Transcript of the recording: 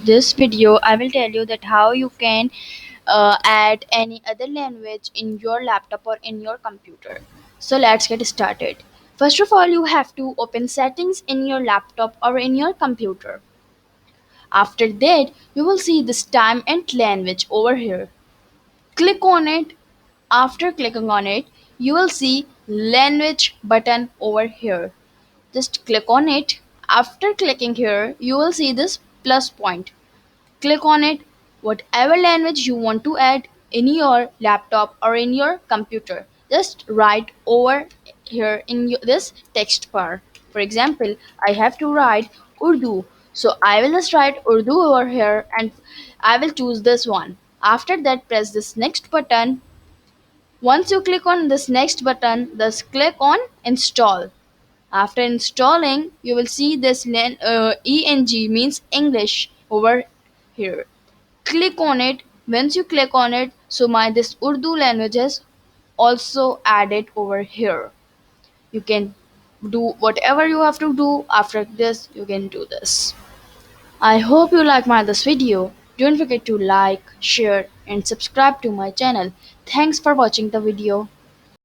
this video I will tell you that how you can add any other language in your laptop or in your computer. So let's get started. First of all, you have to open settings in your laptop or in your computer. After that, you will see this time and language over here. Click on it. After clicking on it, you will see language button over here. Just click on it. After clicking here, you will see this plus point. Click on it. Whatever language you want to add in your laptop or in your computer, just write over here in this text bar. For example, I have to write Urdu, so I will just write Urdu over here and I will choose this one. After that, press this next button. Once you click on this next button, just click on install. After installing, you will see this ENG means English over here. Click on it. Once you click on it, so my this Urdu language is also added over here. You can do whatever you have to do. After this, you can do this. I hope you like my this video. Don't forget to like, share and subscribe to my channel. Thanks for watching the video.